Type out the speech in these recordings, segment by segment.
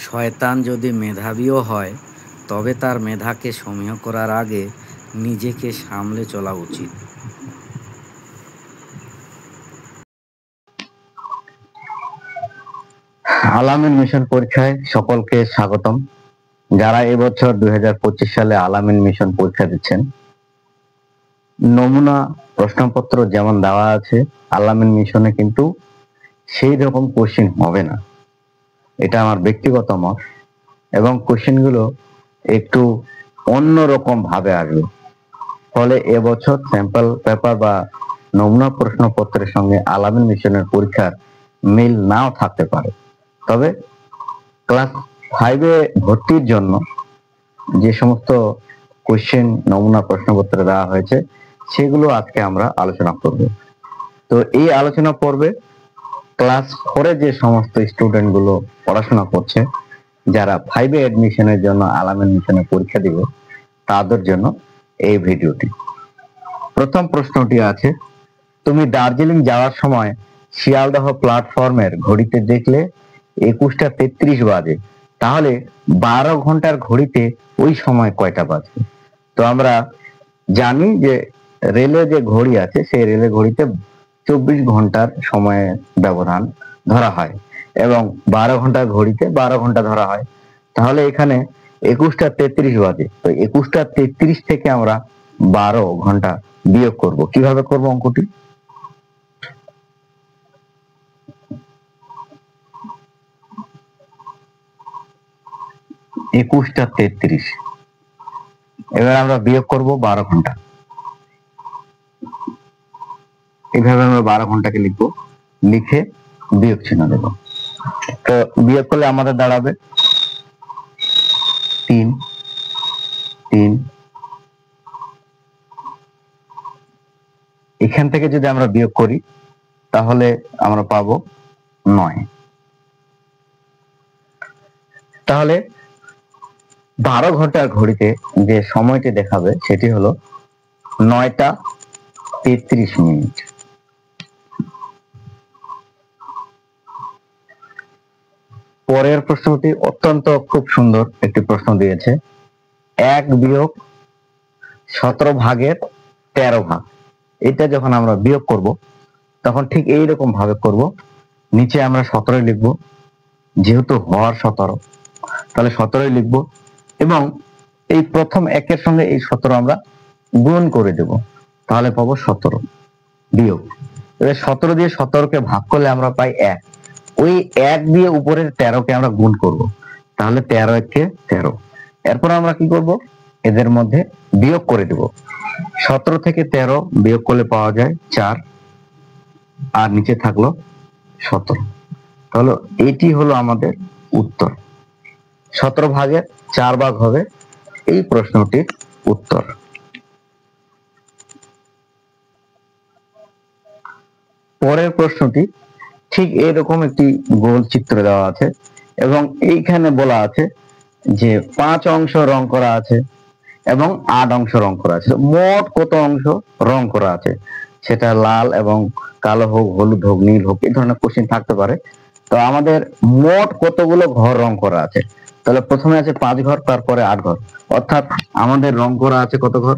শয়তান যদি মেধাবীও হয়, তবে তার মেধাকে সমীহ করার আগে নিজেকে সামলে চলা উচিত। আল-আমিন মিশন পরীক্ষায় সকলকে স্বাগতম। যারা এবছর 2025 সালে আল-আমিন মিশন পরীক্ষা দিচ্ছেন, নমুনা প্রশ্নপত্র যেমন দেওয়া আছে, আল-আমিন মিশনে কিন্তু সেই রকম কোশ্চেন হবে না, এটা আমার ব্যক্তিগত মত। এবং কোশ্চেনগুলো একটু অন্যরকম ভাবে আসবে, ফলে এবছর স্যাম্পল পেপার বা নমুনা প্রশ্নপত্রের সঙ্গে আল-আমিন মিশনের পরীক্ষার মিল নাও থাকতে পারে। তবে ক্লাস 5-এ ভর্তির জন্য যে সমস্ত কোশ্চেন নমুনা প্রশ্নপত্রে দেওয়া হয়েছে, সেগুলো আজকে আমরা আলোচনা করব। তো এই আলোচনা পর্বে ক্লাস 4-এ যে সমস্ত স্টুডেন্ট গুলো পড়াশোনা করছে, যারা 5-এ অ্যাডমিশনের জন্য আল-আমিন মিশনে পরীক্ষা দিবে, তাদের জন্য এই ভিডিওটি। প্রথম প্রশ্নটি আছে, তুমি দার্জিলিং যাওয়ার সময় শিয়ালদহ প্ল্যাটফর্মের ঘড়িতে দেখলে 21:33 বাজে, তাহলে 12 ঘন্টার ঘড়িতে ওই সময় কয়টা বাজবে? তো আমরা জানি যে রেলে যে ঘড়ি আছে, সেই রেলে ঘড়িতে 24 ঘন্টার সময়ের ব্যবধান ধরা হয় এবং 12 ঘন্টার ঘড়িতে 12 ঘন্টা ধরা হয়। তাহলে এখানে 21:33 বাজে, তো 21:33 থেকে আমরা 12 ঘন্টা বিয়োগ করব। কিভাবে করব অঙ্কটি? একুশটা 33, এবার আমরা বিয়োগ করব 12 ঘন্টা। এইভাবে আমরা 12 ঘন্টাকে লিখবো, লিখে বিয়োগ চিহ্ন দেব। তো বিয়োগ করলে আমাদের দাঁড়াবে 3 3। এখান থেকে যদি আমরা বিয়োগ করি তাহলে আমরা পাবো 9। তাহলে 12 ঘন্টার ঘড়িতে যে সময়টি দেখাবে সেটি হলো 9:33। পরের প্রশ্নটি অত্যন্ত খুব সুন্দর একটি প্রশ্ন দিয়েছে, 1-17 এটা যখন আমরা বিয়োগ করব তখন ঠিক এইরকম ভাবে করব। নিচে আমরা 17 লিখবো, যেহেতু হর 17, তাহলে 17 লিখবো এবং এই প্রথম 1-এর সঙ্গে এই 17 আমরা গুণ করে দেব, তাহলে পাবো 17 বিয়োগ। এবার 17 দিয়ে 17কে ভাগ করলে আমরা পাই 1। ওই 1 দিয়ে উপরের 13কে আমরা গুণ করব, তাহলে 13-1-এ 13। এরপর আমরা কি করব, এদের মধ্যে বিয়োগ করে দেব। 17 থেকে 13 বিয়োগ করলে পাওয়া যায় 4, আর নিচে থাকলো 17। তাহলে এটি হলো আমাদের উত্তর। 17 ভাগের 4 ভাগ হবে এই প্রশ্নটির উত্তর। পরের প্রশ্নটি ঠিক এরকম একটি গোল চিত্র দেওয়া আছে এবং এইখানে বলা আছে যে 5 অংশ রং করা আছে এবং 8 অংশ রং করা আছে। মোট কত অংশ রং করা আছে, সেটা লাল এবং কালো হোক, হলুদ হোক, নীল হোক, এই ধরনের কোশ্চেন থাকতে পারে। তো আমাদের মোট কতগুলো ঘর রং করা আছে? তাহলে প্রথমে আছে 5 ঘর, তারপরে 8 ঘর, অর্থাৎ আমাদের রং করা আছে কত ঘর?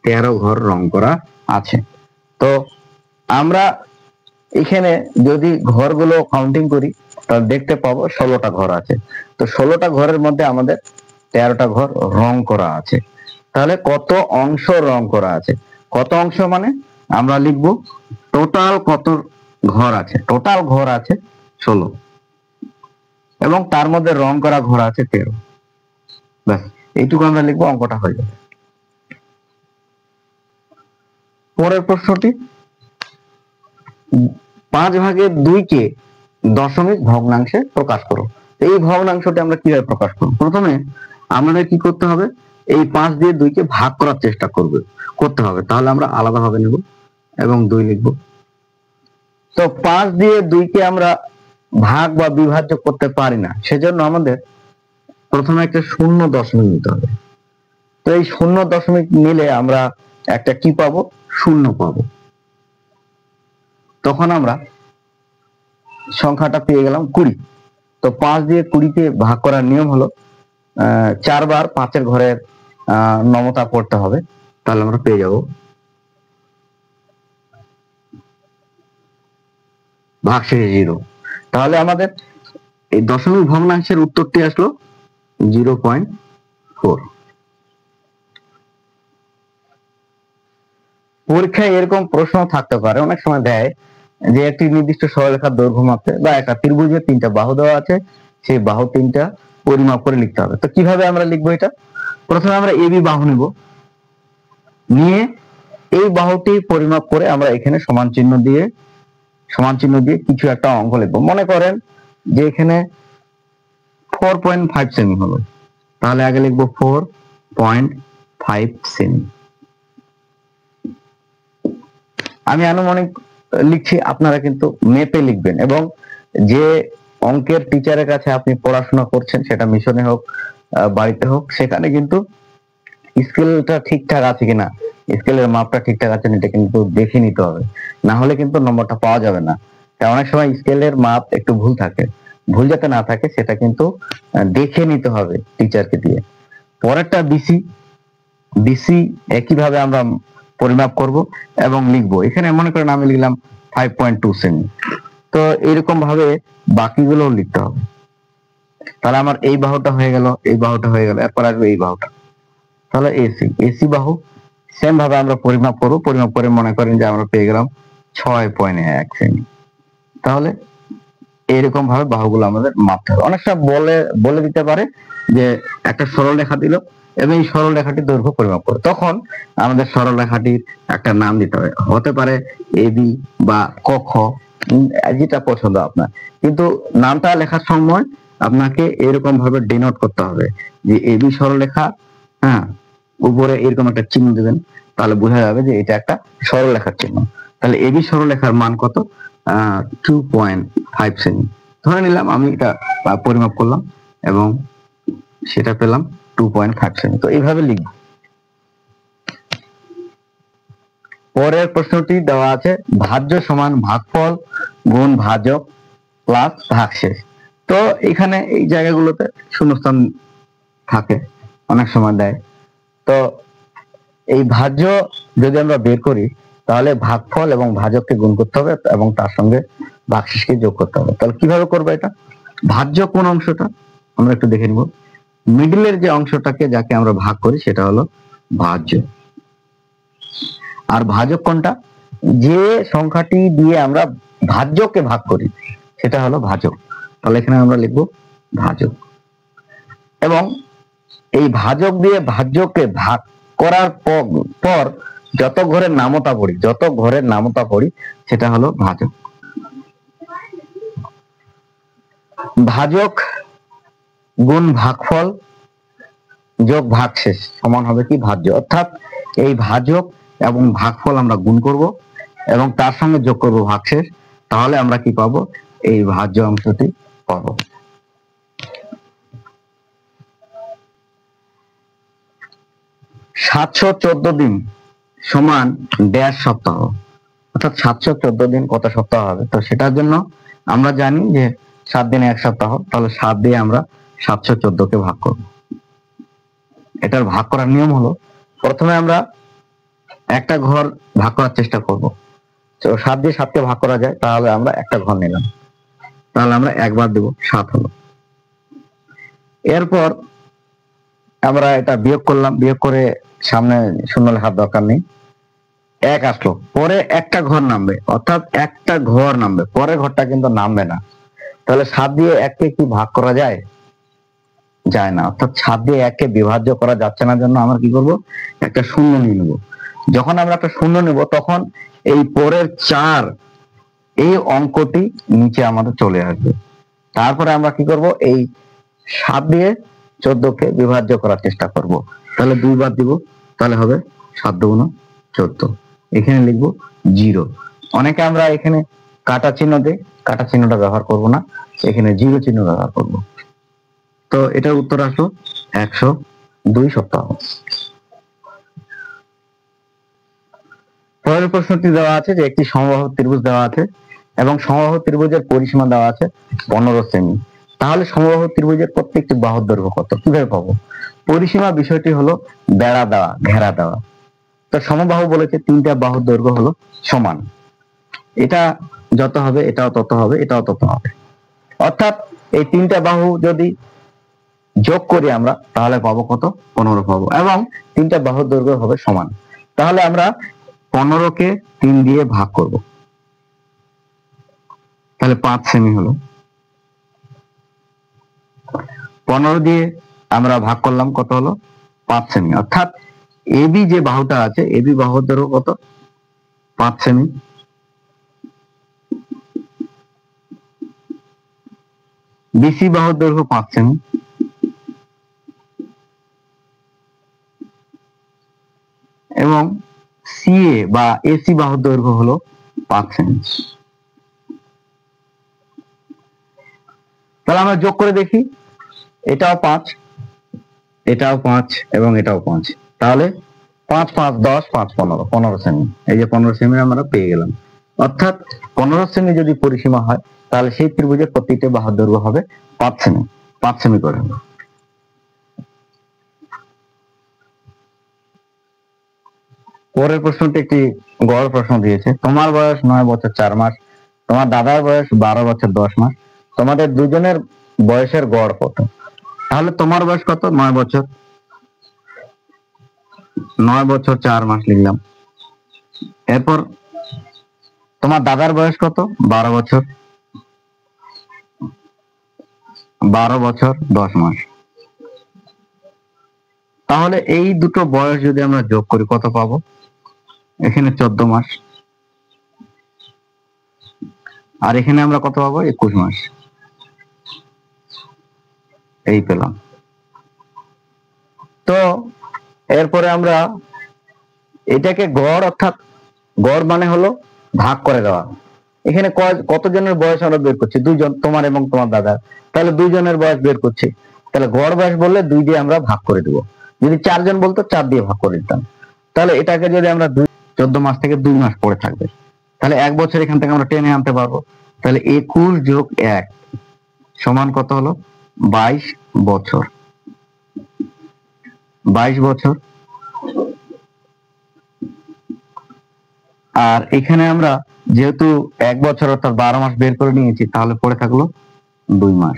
13 ঘর রং করা আছে। তো আমরা এখানে যদি ঘরগুলো কাউন্টিং করি তাহলে দেখতে পাবো 16টা ঘর আছে। তো 16টা ঘরের মধ্যে আমাদের 13টা ঘর রং করা আছে। তাহলে কত অংশ রং করা আছে? কত অংশ মানে আমরা লিখব টোটাল কত ঘর আছে। টোটাল ঘর আছে 16 এবং তার মধ্যে রং করা ঘর আছে 13। ব্যাস, এইটুকু আমরা লিখবো, অঙ্কটা হয়ে যাবে। পরের প্রশ্নটি, 5/2-কে দশমিক ভগ্নাংশে প্রকাশ করো। এই ভগ্নাংশটি আমরা কিভাবে প্রকাশ করব? প্রথমে আমাদের কি করতে হবে, এই 5 দিয়ে 2-কে ভাগ করার চেষ্টা করতে হবে। তাহলে আমরা আলাদাভাবে নেব এবং 2 লিখব। তো 5 দিয়ে 2-কে আমরা ভাগ বা বিভাজ্য করতে পারি না, সেজন্য আমাদের প্রথমে একটা শূন্য দশমিক নিতে হবে। তো এই শূন্য দশমিক নিলে আমরা একটা কি পাবো? শূন্য পাবো। তখন আমরা সংখ্যাটা পেয়ে গেলাম 20। তো 5 দিয়ে 20-কে ভাগ করার নিয়ম হলো 4 বার 5-এর ঘরের নমতা পড়তে হবে, তাহলে আমরা পেয়ে যাব ভাগশেষ 0। তাহলে আমাদের এই দশমিক ভগ্নাংশের উত্তরটি আসলো 0.4। পরীক্ষায় এরকম প্রশ্ন থাকতে পারে, অনেক সময় দেয় যে একটি নির্দিষ্ট সরলরেখার দৈর্ঘ্য মাপতে, বা একটা ত্রিভুজের 3টা বাহু দেওয়া আছে, সেই বাহু 3টা পরিমাপ করে লিখতে হবে। তো কিভাবে আমরা লিখবো এটা? প্রথমে আমরা এবি বাহু নিব, নিয়ে এই বাহুটি পরিমাপ করে আমরা এখানে সমান চিহ্ন দিয়ে কিছু একটা অঙ্ক লিখবো। মনে করেন যে এখানে 4.5 সেমি হলো, তাহলে আগে লিখবো 4.5 সেমি। আমি আনুমানিক লিখছি, আপনারা কিন্তু মেপে লিখবেন, এবং যে অঙ্কের টিচারের কাছে আপনি পড়াশোনা করছেন, সেটা মিশনে হোক বাড়িতে হোক, সেখানে কিন্তু স্কেলটা ঠিকঠাক আছে কিনা, স্কেলের মাপটা ঠিকঠাক আছে এটা কিন্তু দেখে নিতে হবে, না হলে কিন্তু নম্বরটা পাওয়া যাবে না। তাই অনেক সময় স্কেলের মাপ একটু ভুল থাকে, ভুল যাতে না থাকে সেটা কিন্তু দেখে নিতে হবে টিচারকে দিয়ে। পরেরটা বিসি একইভাবে আমরা পরিমাপ করব এবং লিখবো। এখানে মনে করেন আমি লিখলাম 5.2 সেমি। তো এরকম ভাবে বাকিগুলো লিখতে হবে। তাহলে আমার এই বাহুটা হয়ে গেল, এই বাহুটা হয়ে গেল, এরপর আসবে এই বাহুটা, তাহলে এসি বাহু সেম ভাবে আমরা পরিমাপ করব। পরিমাপ করে মনে করেন যে আমরা পেয়ে গেলাম 6.1 সেমি। তাহলে এরকম ভাবে বাহুগুলো আমাদের মাপতে হবে। অনেক সময় বলে দিতে পারে যে একটা সরল রেখা দিল এবং এই সরল রেখাটির দৈর্ঘ্য পরিমাপ করে, তখন আমাদের সরল রেখাটির একটা নাম দিতে হবে, হতে পারে এবি বা কখ, যেটা পছন্দ আপনার। কিন্তু নামটা লেখার সময় আপনাকে এরকম ভাবে ডিনোট করতে হবে যে এবি সরলরেখা, হ্যাঁ, উপরে এরকম একটা চিহ্ন দেবেন, তাহলে বোঝা যাবে যে এটা একটা সরলরেখার চিহ্ন। তাহলে এবি সরলরেখার মান কত? 2.5 সেমি ধরে নিলাম, আমি এটা পরিমাপ করলাম এবং সেটা পেলাম 2.5 সেমি। তো এইভাবে লিখব। পরের প্রশ্নটি দেওয়া আছে ভাজ্য সমান ভাগফল গুণ ভাজক প্লাস ভাগশেষ। তো এখানে এই জায়গাগুলোতে শূন্যস্থান থাকে, অনেক সময় দেয়। তো এই ভাজ্য যদি আমরা বের করি, তাহলে ভাগফল এবং ভাজককে গুণ করতে হবে এবং তার সঙ্গে ভাগশেষকে যোগ করতে হবে। তাহলে কিভাবে করবো এটা? ভাজ্য কোন অংশটা আমরা একটু দেখে নিব। মিডলের যে অংশটাকে, যাকে আমরা ভাগ করি, সেটা হলো ভাজ্য। আর ভাজক কোনটা? যে সংখ্যাটি দিয়ে আমরা ভাজ্যকে ভাগ করি, সেটা হলো ভাজক। তাহলে এখানে আমরা লিখবো ভাজক। এবং এই ভাজক দিয়ে ভাজ্যকে ভাগ করার পর যত ঘরের নামতা পড়ি সেটা হলো ভাজক। ভাজক গুণ ভাগফল যোগ ভাগশেষ সমান হবে কি? ভাজ্য। অর্থাৎ এই ভাজক এবং ভাগফল আমরা গুণ করব এবং তার সঙ্গে যোগ করব ভাগশেষ, তাহলে আমরা কি পাবো? এই ভাজ্য অংশটি পাবো। $714 দিন সমান ড্যাশ সপ্তাহ, অর্থাৎ 714 দিন কত সপ্তাহ হবে? তো সেটার জন্য আমরা জানি যে 7 দিনে 1 সপ্তাহ, তাহলে 7 দিয়ে আমরা 714কে ভাগ করব। এটার ভাগ করার নিয়ম হলো, প্রথমে আমরা একটা ঘর ভাগ করার চেষ্টা করব। তো 7 দিয়ে 7কে ভাগ করা যায়, তাহলে আমরা একটা ঘর নিলাম, তাহলে আমরা একবার দেব, 7 হলো। এরপর আমরা এটা বিয়োগ করলাম, বিয়োগ করে সামনে শূন্য লেখার দরকার নেই, 1 আসলো। পরে একটা ঘর নামবে, অর্থাৎ একটা ঘর নামবে, পরের ঘরটা কিন্তু নামবে না। তাহলে 7 দিয়ে 1কে কি ভাগ করা যায়? যায় না। অর্থাৎ 7 দিয়ে 1কে বিভাজ্য করা যাচ্ছে না, জন্য আমরা কি করব? একটা শূন্য নিয়ে নেব। যখন আমরা একটা শূন্য নেব, তখন এই পরের 4 এই অঙ্কটি নিচে আমাদের চলে আসবে। তারপরে আমরা কি করব? এই 7 দিয়ে 14কে বিভাজ্য করার চেষ্টা করব। তাহলে 2 বার দিব, তাহলে হবে 7 দুগুণ 14। এখানে লিখবো 0। অনেকে আমরা এখানে কাটা চিহ্ন দেই, কাটা চিহ্নটা ব্যবহার করব না, এখানে 0 চিহ্ন ব্যবহার করব। তো এটার উত্তর আসলো 102 সপ্তাহ। পরের প্রশ্নটি দেওয়া আছে যে একটি সমবাহু ত্রিভুজ দেওয়া আছে এবং সমবাহু ত্রিভুজের পরিসীমা দেওয়া আছে 15 সেমি। তাহলে সমবাহু ত্রিভুজের প্রত্যেকটি বাহুর দৈর্ঘ্য কত, কিভাবে পাবো? পরিসীমা বিষয়টি হলো বেড়া দেওয়া, ঘেরা দেওয়া। তো সমবাহু বলেছে 3টা বাহুর দৈর্ঘ্য হলো সমান, এটা যত হবে এটাও তত হবে, এটাও তত হবে। অর্থাৎ এই 3টা বাহু যদি যোগ করি আমরা তাহলে পাবো কত? 15 পাবো, এবং 3টা বাহুর দৈর্ঘ্য হবে সমান। তাহলে আমরা 15কে 3 দিয়ে ভাগ করব, তাহলে 5 সেমি হলো। 15 দিয়ে আমরা ভাগ করলাম, কত হলো? 5 সেমি। অর্থাৎ এবি যে বাহুটা আছে, এবি বাহুর দৈর্ঘ্য কত? 5 সেমি। বিসি বাহুর দৈর্ঘ্য 5 সেমি, এবং সিএ বা এসি বাহুর দৈর্ঘ্য হলো 5 সেমি। তাহলে আমরা যোগ করে দেখি, এটাও 5, এটাও 5 এবং এটাও 5, তাহলে 5 5 10 5 15, 15 সেমি। এই যে 15 সেমি আমরা পেয়ে গেলাম। অর্থাৎ 15 সেমি যদি পরিসীমা হয় তাহলে সেই ত্রিভুজের প্রতিটি বাহুর দৈর্ঘ্য হবে 5 সেমি, 5 সেমি করে। পরের প্রশ্নটি একটি গড় প্রশ্ন দিয়েছে। তোমার বয়স 9 বছর 4 মাস, তোমার দাদার বয়স 12 বছর 10 মাস, তোমাদের দুজনের বয়সের গড় কত? তাহলে তোমার বয়স কত? 9 বছর, 9 বছর 4 মাস লিখলাম। এরপর তোমার দাদার বয়স কত? 12 বছর, 12 বছর 10 মাস। তাহলে এই দুটো বয়স যদি আমরা যোগ করি কত পাবো? এখানে 14 মাস, আর এখানে আমরা কত পাবো? 21 মাস। এই পেলাম। তো এরপরে আমরা এটাকে গড়, অর্থাৎ গড় মানে হলো ভাগ করে দেওয়া। এখানে কতজনের বয়স আমরা বের করছি? 2 জন, তোমার এবং তোমার দাদার। তাহলে 2 জনের বয়স বের করছি, তাহলে গড় বয়স বললে 2 দিয়ে আমরা ভাগ করে দেবো। যদি 4 জন বলতো 4 দিয়ে ভাগ করে দিতাম। তাহলে এটাকে যদি আমরা 14 মাস থেকে 2 মাস পরে থাকবে, তাহলে 1 বছর এখান থেকে আমরা টেনে আনতে পারবো। তাহলে 21 যোগ 1 সমান কত হলো? 22 বছর, 22 বছর। আর এখানে আমরা যেহেতু 1 বছর অর্থাৎ 12 মাস বের করে নিয়েছি, তাহলে পড়ে থাকলো 2 মাস।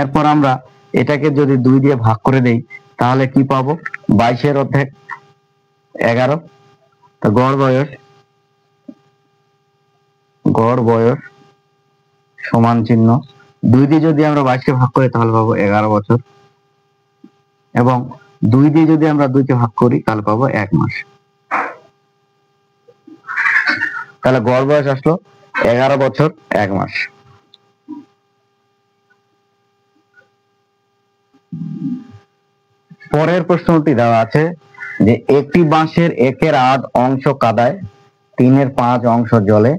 এরপর আমরা এটাকে যদি 2 দিয়ে ভাগ করে দেই তাহলে কি পাবো? 22 অর্ধেক 11। তো গড় বয়স সমান চিহ্ন 2 দিয়ে যদি আমরা 22কে ভাগ করি তাহলে পাবো 11 বছর, এবং 2 দিয়ে যদি আমরা 2কে ভাগ করি তাহলে পাবো 1 মাস। তাহলে গড় বয়স আসলো 11 বছর 1 মাস। পরের প্রশ্নটি দেওয়া আছে যে একটি বাঁশের 1/8 অংশ কাদায়, 3/5 অংশ জলে,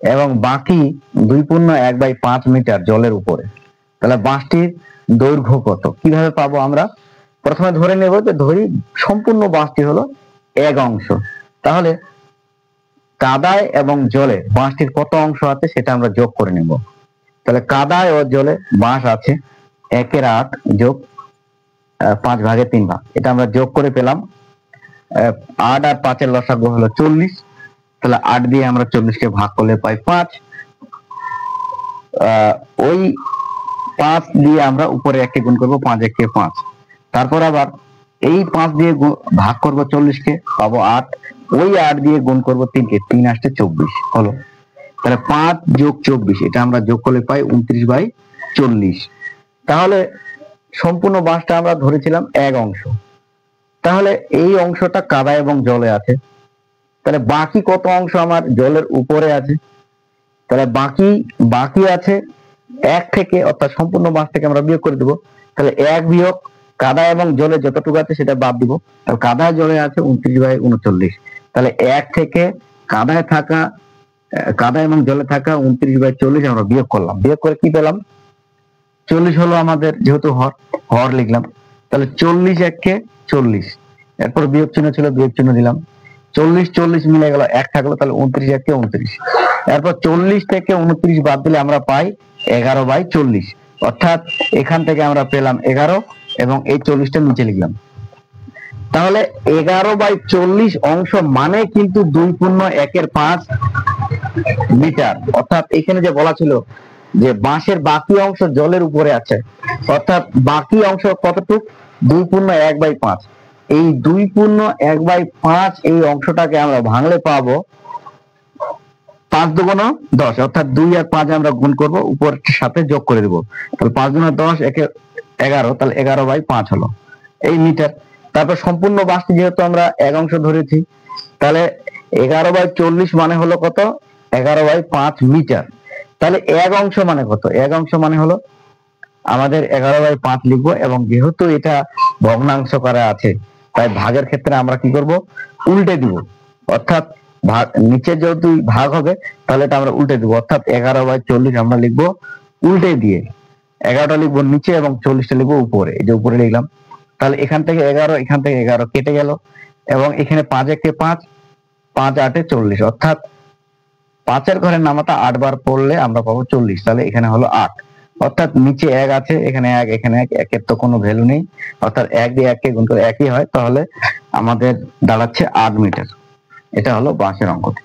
এবং বাকি 2.1/5 মিটার জলের উপরে। তাহলে বাঁশটির দৈর্ঘ্য কত? কিভাবে পাবো আমরা? প্রথমে ধরে নেব যে সম্পূর্ণ বাঁশটি হলো 1 অংশ। তাহলে কাদায় এবং জলে বাঁশটির কত অংশ আছে সেটা আমরা যোগ করে নেব। তাহলে কাদায় ও জলে বাঁশ আছে 1/8 যোগ 5/3 ভাগ, এটা আমরা যোগ করে পেলাম 8 আর 5 এর লসাগু হলো 40। তাহলে 8 দিয়ে আমরা 40কে ভাগ করলে পাই 5। ওই 5 দিয়ে আমরা উপরে 1 কে গুণ করবো, 5 1 5। তারপর আবার এই 5 দিয়ে ভাগ করবো 40কে, পাবো 8। ওই 8 দিয়ে গুণ করবো 3কে, 3 আসছে 24 হলো। তাহলে 5 যোগ 24 এটা আমরা যোগ করলে পাই 29/40। তাহলে সম্পূর্ণ বাঁশটা আমরা ধরেছিলাম 1 অংশ। তাহলে এই অংশটা কাদা এবং জলে আছে, তাহলে বাকি কত অংশ আমার জলের উপরে আছে? তাহলে বাকি আছে 1 থেকে, অর্থাৎ সম্পূর্ণ বাঁশ থেকে আমরা বিয়োগ করে দিব। তাহলে 1 বিয়োগ কাদা এবং জলে যতটুকু আছে সেটা বাদ দিব। তাহলে কাদা জলে আছে 29/39। তাহলে 1 থেকে কাদা এবং জলে থাকা 29/40 আমরা বিয়োগ করলাম। বিয়োগ করে কি পেলাম? 40 হলো আমাদের, যেহেতু হর লিখলাম। তাহলে 40 1 40, এরপর বিয়োগ চিহ্ন ছিল, বিয়োগ চিহ্ন দিলাম। 40 মিলে গেল, 1 থাকলো, তাহলে 29 1 29। এরপর 40 থেকে 29 বাদ দিলে আমরা পাই 11/40। অর্থাৎ এখান থেকে আমরা পেলাম 11 এবং এই 40টা নিচে লিখলাম। তাহলে 11/40 অংশ মানে কিন্তু 2.1/5 মিটার। অর্থাৎ এখানে যে বলা ছিল যে বাঁশের বাকি অংশ জলের উপরে আছে, অর্থাৎ বাকি অংশ কতটুক 2.1/5। এই 2.1/5 এই অংশটাকে আমরা ভাঙলে পাবো 5 দুগুণ 10, অর্থাৎ 2 আর 5 আমরা গুণ করব, উপরের সাথে যোগ করে দেব। তাহলে 5 দুগুণ 10 একে 11, তাহলে 11/5 হলো এই মিটার। তারপর সম্পূর্ণ বাঁশটি যেহেতু আমরা এক অংশ ধরেছি, তাহলে 11/40 মানে হলো কত? 11/5 মিটার। তাহলে এক অংশ মানে কত? এক অংশ মানে হলো আমাদের 11/5 লিখবো, এবং যেহেতু এটা ভগ্নাংশ করা আছে তাই ভাগের ক্ষেত্রে আমরা কি করব? উল্টে দিব। অর্থাৎ ভাগ নিচে যদি ভাগ হবে তাহলে এটা আমরা উল্টে দিব, অর্থাৎ 11/40 আমরা লিখবো উল্টে দিয়ে। 11টা লিখবো নিচে এবং 40টা লিখবো উপরে। এই যে উপরে লিখলাম। তাহলে এখান থেকে 11, এখান থেকে 11 কেটে গেল, এবং এখানে 5 একে 5, 5 8 40, অর্থাৎ 5-এর ঘরের নামাতা 8 বার পড়লে আমরা পাবো 40। তাহলে এখানে হলো 8, অর্থাৎ নিচে 1 আছে, এখানে 1, এখানে 1, একের তো কোনো ভ্যালু নেই, অর্থাৎ 1 দিয়ে 1 কে গুণ করে 1ই হয়, তাহলে আমাদের দাঁড়াচ্ছে 8 মিটার। এটা হলো বাঁশের অঙ্কটি।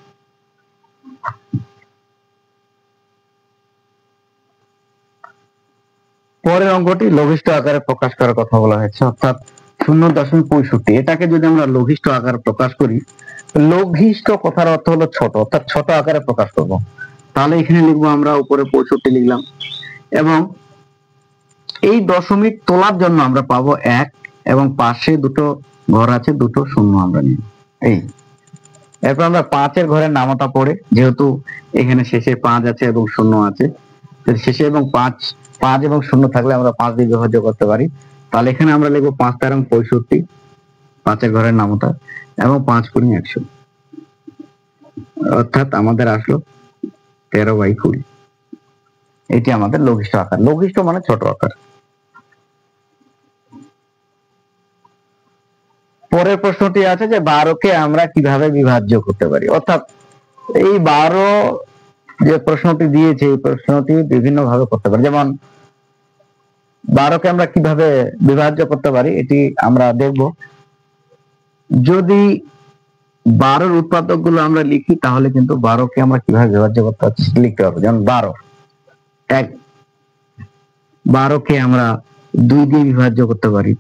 পরের অঙ্কটি লঘিষ্ঠ আকারে প্রকাশ করার কথা বলা হয়েছে, অর্থাৎ 0.65। এটাকে যদি আমরা লঘিষ্ঠ আকারে প্রকাশ করি, লঘিষ্ঠ কথার অর্থ হলো ছোট, অর্থাৎ ছোট আকারে প্রকাশ করব। তাহলে এখানে লিখবো আমরা উপরে 65 লিখলাম, এবং এই দশমিক তোলার জন্য আমরা পাবো 1, এবং পাশে দুটো ঘর আছে, দুটো শূন্য আমরা নিই। এই এরপর আমরা 5-এর ঘরের নামতা পড়ে, যেহেতু এখানে শেষে 5 আছে এবং 0 আছে, শেষে এবং 5 এবং 0 থাকলে আমরা 5 দিয়ে বিভাজ্য করতে পারি। তাহলে এখানে আমরা লিখবো 5 তেরং 65, 5-এর ঘরের নামতা, এবং 5 × 100, অর্থাৎ আমাদের আসলো 13/20। এটি আমাদের লঘিষ্ঠ আকার। লঘিষ্ঠ মানে ছোট আকার। পরের প্রশ্নটি আছে যে 12কে আমরা কিভাবে বিভাজ্য করতে পারি, অর্থাৎ এই 12 যে প্রশ্নটি দিয়েছে এই প্রশ্নটি বিভিন্ন ভাবে করতে পারি। যেমন 12কে আমরা কিভাবে বিভাজ্য করতে পারি এটি আমরা দেখব। যদি 12-র উৎপাদক গুলো আমরা লিখি তাহলে কিন্তু 12কে আমরা কিভাবে বিভাজ্য করতে লিখতে পারবো। যেমন 12কে আমরা 2 দিয়ে বিভাজ্য করতে পারি,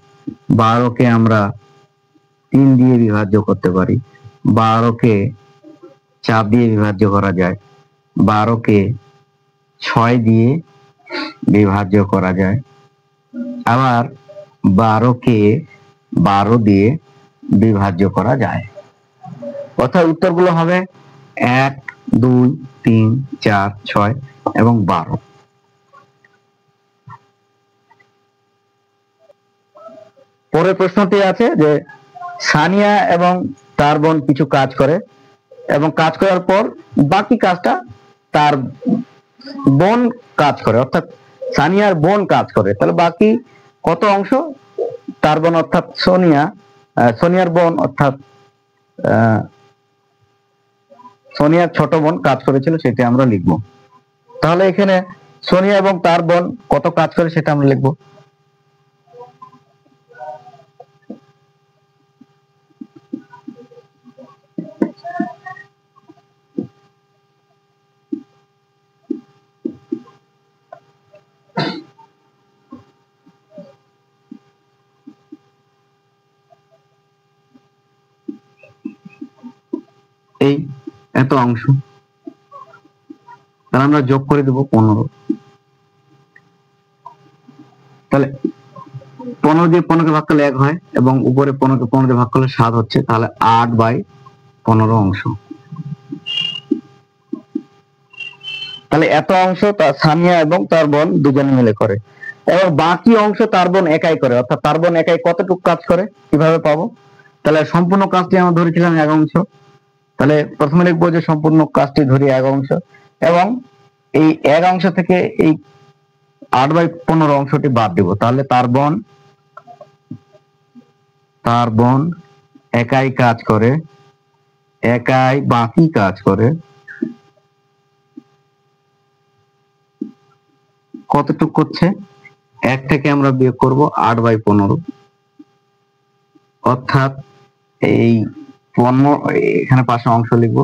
12কে আমরা 3 দিয়ে বিভাজ্য করতে পারি, 12কে 4 দিয়ে বিভাজ্য করা যায়, 12কে 6 দিয়ে বিভাজ্য করা যায়, আবার 12কে 12 দিয়ে বিভাজ্য করা যায়। অর্থাৎ উত্তরগুলো হবে 1, 2, 3, 4, 6 এবং 12। পরের প্রশ্নটি আছে যে সানিয়া এবং তার বোন কিছু কাজ করে, এবং কাজ করার পর বাকি কাজটা তার বোন কাজ করে, অর্থাৎ সানিয়ার বোন কাজ করে। তাহলে বাকি কত অংশ তার বোন অর্থাৎ সোনিয়ার বোন অর্থাৎ সোনিয়ার ছোট বোন কাজ করেছিল সেটা আমরা লিখবো। তাহলে এখানে সোনিয়া এবং তার বোন কত কাজ করে সেটা আমরা লিখবো। এই এত অংশ, তাহলে আমরা যোগ করে দেব 15। তাহলে 15 দিয়ে 15কে ভাগ করলে 1 হয়, এবং উপরে 15কে 15 দিয়ে ভাগ করলে 7 হচ্ছে, তাহলে 8/15 অংশ। তাহলে এত অংশ সানিয়া এবং তার বোন দুজনে মিলে করে, এবং বাকি অংশ তার বোন একাই করে। অর্থাৎ তার বোন একাই কতটুকু কাজ করে কিভাবে পাবো? তাহলে সম্পূর্ণ কাজটি আমরা ধরেছিলাম 1 অংশ, তাহলে প্রথমে লিখবো যে সম্পূর্ণ কাজটি ধরি 1 অংশ, এবং এই 1 অংশ থেকে এই 8/15 অংশটি বাদ দিব। তাহলে তার বোন একাই কাজ করে, একাই বাকি কাজ করে, কতটুক করছে, 1 থেকে আমরা বিয়োগ করব 8/15, অর্থাৎ এই 15, এখানে পাশে অংশ লিখব,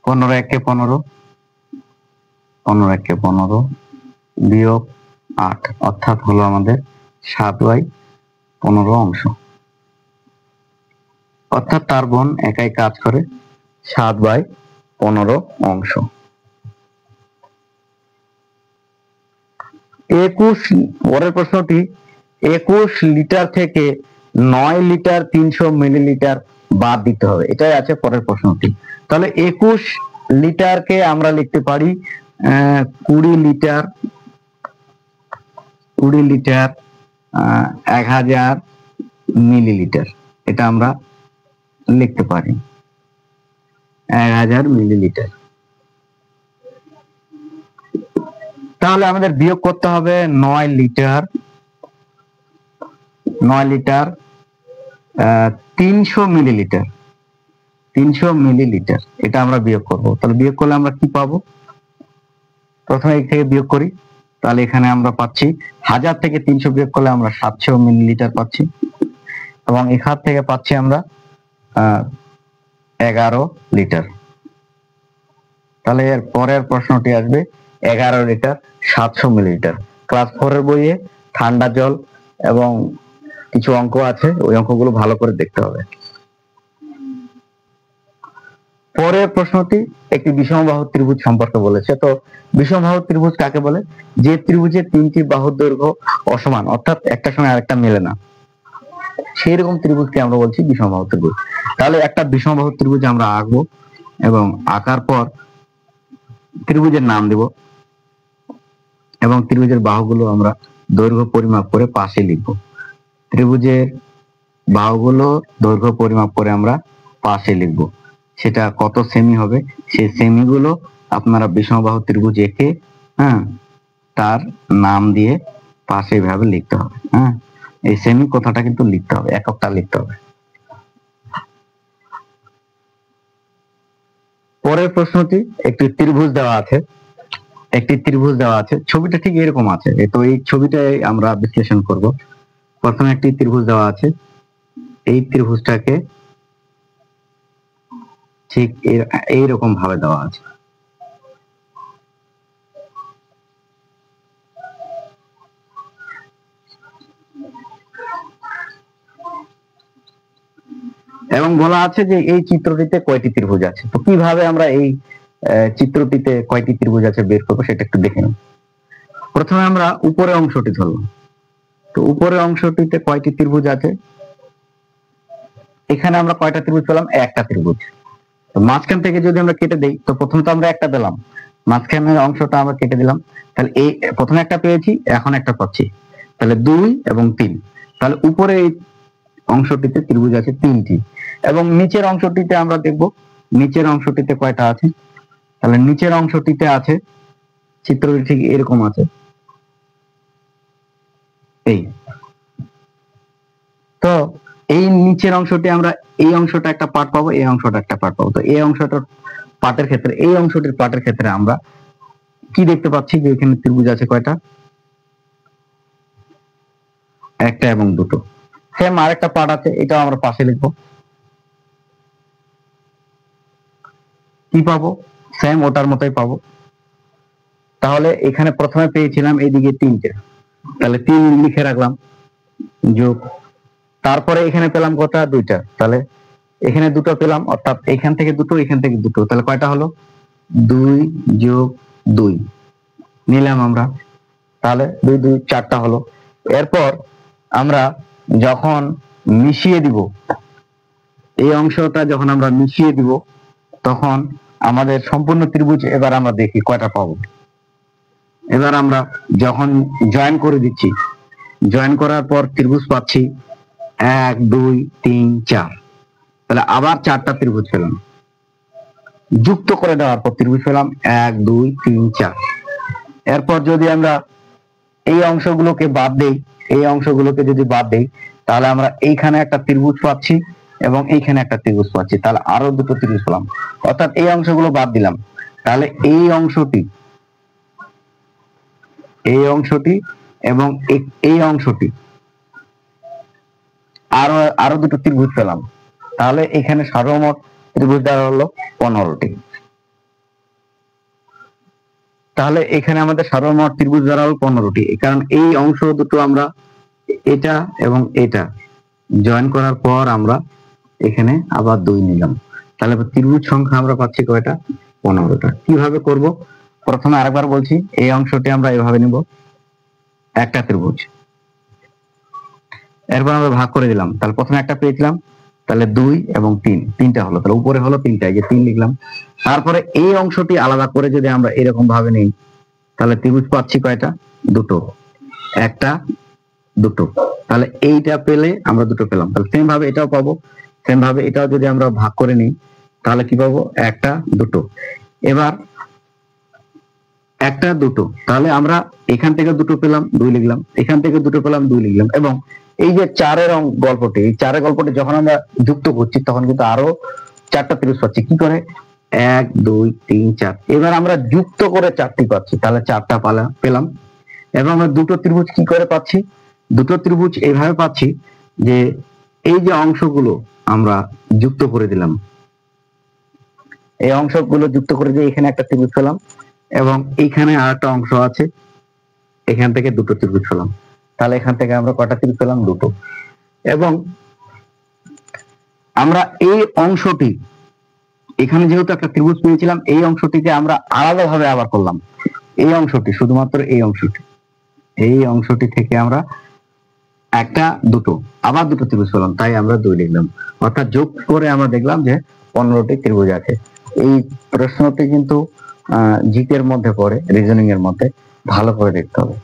15 একে 15, 15 একে 15 বিয়োগ 8, অর্থাৎ হলো আমাদের 7/15 অংশ। অর্থাৎ তার বোন একাই কাজ করে 7/15 অংশ। 21, পরের প্রশ্নটি, 21 লিটার থেকে 9 লিটার 300 মিলিলিটার বাদ দিতে হবে, এটাই আছে পরের প্রশ্নটি। তাহলে 21 লিটারকে আমরা লিখতে পারি 20 লিটার, 1000 মিলিলিটার, এটা আমরা লিখতে পারি 1000 মিলিলিটার। তাহলে আমাদের বিয়োগ করতে হবে 9 লিটার 300 মিলিলিটার, 300 মিলিলিটার, এটা আমরা বিয়োগ করব। তাহলে বিয়োগ করলে আমরা কি পাবো, প্রথমে এই থেকে বিয়োগ করি, তাহলে এখানে আমরা পাচ্ছি 1000 থেকে 300 বিয়োগ করলে আমরা 700 মিলিলিটার পাচ্ছি, এবং এখান থেকে পাচ্ছি আমরা 11 লিটার। তাহলে এর পরের প্রশ্নটি আসবে 11 লিটার 700 মিলিলিটার। ক্লাস 4 এর বইয়ে ঠান্ডা জল এবং কিছু অঙ্ক আছে, ওই অঙ্কগুলো ভালো করে দেখতে হবে। পরের প্রশ্নটি একটি বিষমবাহু ত্রিভুজ সম্পর্কে বলেছে। তো বিষমবাহু ত্রিভুজ কাকে বলে? যে ত্রিভুজের 3টি বাহুর দৈর্ঘ্য অসমান, অর্থাৎ একটা সঙ্গে আরেকটা মেলে না, সেই রকম ত্রিভুজকে আমরা বলছি বিষমবাহু ত্রিভুজ। তাহলে একটা বিষমবাহু ত্রিভুজ আমরা আঁকবো, এবং আঁকার পর ত্রিভুজের নাম দেব, এবং ত্রিভুজের বাহুগুলো আমরা দৈর্ঘ্য পরিমাপ করে পাশে লিখব। ত্রিভুজের বাহুগুলো দৈর্ঘ্য পরিমাপ করে আমরা পাশে লিখব, সেটা কত সেমি হবে সেই সেমিগুলো আপনারা বিষমবাহু ত্রিভুজ এঁকে তার নাম দিয়ে পাশে এভাবে লিখতে হবে। এই সেমি কথাটা কিন্তু লিখতে হবে, এককটা লিখতে হবে। পরের প্রশ্নটি, একটি ত্রিভুজ দেওয়া আছে, ছবিটা ঠিক এরকম আছে, তো এই ছবিটাই আমরা বিশ্লেষণ করব। প্রথমে একটি ত্রিভুজ দেওয়া আছে, এই ত্রিভুজটাকে ঠিক এইরকম ভাবে দেওয়া আছে, এবং বলা আছে যে এই চিত্রটিতে কয়টি ত্রিভুজ আছে। তো কিভাবে আমরা এই চিত্রটিতে কয়টি ত্রিভুজ আছে বের করবো সেটা একটু দেখে নিন। প্রথমে আমরা উপরের অংশটি ধরলাম, তো উপরের অংশটিতে কয়টি ত্রিভুজ আছে, এখানে আমরা কয়টা ত্রিভুজ পেলাম, একটা ত্রিভুজ। তো মাঝখান থেকে যদি আমরা কেটে দেই, তো প্রথম তো আমরা একটা পেলাম, মাঝখানের অংশটা আমরা কেটে দিলাম, তাহলে এই প্রথমে একটা পেয়েছি, এখন একটা পাচ্ছি, তাহলে 2 এবং 3। তাহলে উপরে এই অংশটিতে ত্রিভুজ আছে 3টি, এবং নিচের অংশটিতে আমরা দেখব নিচের অংশটিতে কয়টা আছে। তাহলে নিচের অংশটিতে আছে, চিত্রটি ঠিক এরকম আছে, এই। তো এই নিচের অংশটি আমরা, এই অংশটা একটা পার্ট পাবো, এই অংশটা একটা পার্ট পাবো। তো এই অংশটার পার্টের ক্ষেত্রে, এই অংশটির পার্টের ক্ষেত্রে আমরা কি দেখতে পাচ্ছি, যে এখানে ত্রিভুজ আছে কয়টা, একটা এবং দুটো। সেম আরেকটা পার্ট আছে, এটাও আমরা পাশে লিখবো, কি পাবো, সেম ওটার মতোই পাবো। তাহলে এখানে প্রথমে পেয়েছিলাম এইদিকে 3টে, তাহলে 3 লিখে রাখলাম, যোগ, তারপরে এখানে পেলাম কটা, 2টা, তাহলে এখানে 2টো পেলাম, অর্থাৎ এখান থেকে 2টো, এখান থেকে 2টো, তাহলে কয়টা হলো, 2 যোগ 2 নিলাম আমরা, তাহলে 2 2 4টা হলো। এরপর আমরা যখন মিশিয়ে দিব, এই অংশটা যখন আমরা মিশিয়ে দিব, তখন আমাদের সম্পূর্ণ ত্রিভুজ এবার আমরা দেখি কয়টা পাবো। এবার আমরা যখন জয়েন করে দিচ্ছি, জয়েন করার পর ত্রিভুজ পাচ্ছি 1 2 3 4, তাহলে আবার 4টা ত্রিভুজ পেলাম, যুক্ত করে দেওয়ার পর ত্রিভুজ পেলাম 1 2 3 4। এরপর যদি আমরা এই অংশগুলোকে বাদ দেই, এই অংশগুলোকে যদি বাদ দেই, তাহলে আমরা এইখানে একটা ত্রিভুজ পাচ্ছি এবং এইখানে একটা ত্রিভুজ পাচ্ছি, তাহলে আরো 2টো ত্রিভুজ পেলাম, অর্থাৎ এই অংশগুলো বাদ দিলাম, তাহলে এই অংশটি এই অংশটি এবং এই অংশটি, আরো দুটো ত্রিভুজ পেলাম। তাহলে এখানে সর্বমোট ত্রিভুজ দ্বারা হলো 15টি। তাহলে এখানে আমাদের সর্বমোট ত্রিভুজ দ্বারা হলো 15টি, কারণ এই অংশ দুটো আমরা এটা এবং এটা জয়েন করার পর আমরা এখানে আবার 2 নিলাম। তাহলে ত্রিভুজ সংখ্যা আমরা পাচ্ছি কয়টা? 15টা। কিভাবে করব? প্রথমে আরেকবার বলছি, এই অংশটি আমরা এভাবে নিব, একটা ত্রিভুজ, এরপর আমরা ভাগ করে দিলাম। তাহলে প্রথমে একটা পেয়েছিলাম, তাহলে 2 এবং 3, তিনটা হলো, তাহলে উপরে হলো 3টা, এই যে 3 লিখলাম। তারপরে এই অংশটি আলাদা করে যদি আমরা এরকম ভাবে নিই, তাহলে ত্রিভুজ পাচ্ছি কয়টা? দুটো, একটা, দুটো। তাহলে এইটা পেলে আমরা দুটো পেলাম। তাহলে সেম ভাবে এটাও পাবো, সেম ভাবে এটাও যদি আমরা ভাগ করে নিই, তাহলে কি পাবো? একটা, দুটো। এবার একটা, দুটো, তাহলে আমরা এখান থেকে দুটো পেলাম, 2 লিখলাম, এখান থেকে দুটো পেলাম, 2 লিখলাম। এবং এই যে 4-এর গল্পটি, এই 4-এর গল্পটি যখন আমরা যুক্ত করছি তখন কিন্তু আরো 4টা ত্রিভুজ পাচ্ছি। কি করে? 1, 2, 3, 4। এবার আমরা যুক্ত করে 4টি পাচ্ছি, তাহলে 4টা পেলাম। এবং আমরা দুটো ত্রিভুজ কি করে পাচ্ছি? দুটো ত্রিভুজ এইভাবে পাচ্ছি যে এই যে অংশগুলো আমরা যুক্ত করে দিলাম, এই অংশগুলো যুক্ত করে দিয়ে এখানে একটা ত্রিভুজ পেলাম, এবং এইখানে আর একটা অংশ আছে, এখান থেকে দুটো ত্রিভুজ পেলাম। তাহলে এখান থেকে আমরা কয়টা ত্রিভুজ পেলাম? দুটো। এবং আমরা এই অংশটি, এখানে যেহেতু একটা ত্রিভুজ পেয়েছিলাম, এই অংশটিকে আমরা আলাদাভাবে আবার করলাম। এই অংশটি, শুধুমাত্র এই অংশটি থেকে আমরা একটা, দুটো, আবার দুটো ত্রিভুজ পেলাম, তাই আমরা 2 লিখলাম। অর্থাৎ যোগ করে আমরা দেখলাম যে 15টি ত্রিভুজ আছে। এই প্রশ্নটি কিন্তু জিকের মধ্যে পড়ে, রিজনিং এর মধ্যে, ভালো করে দেখতে হবে।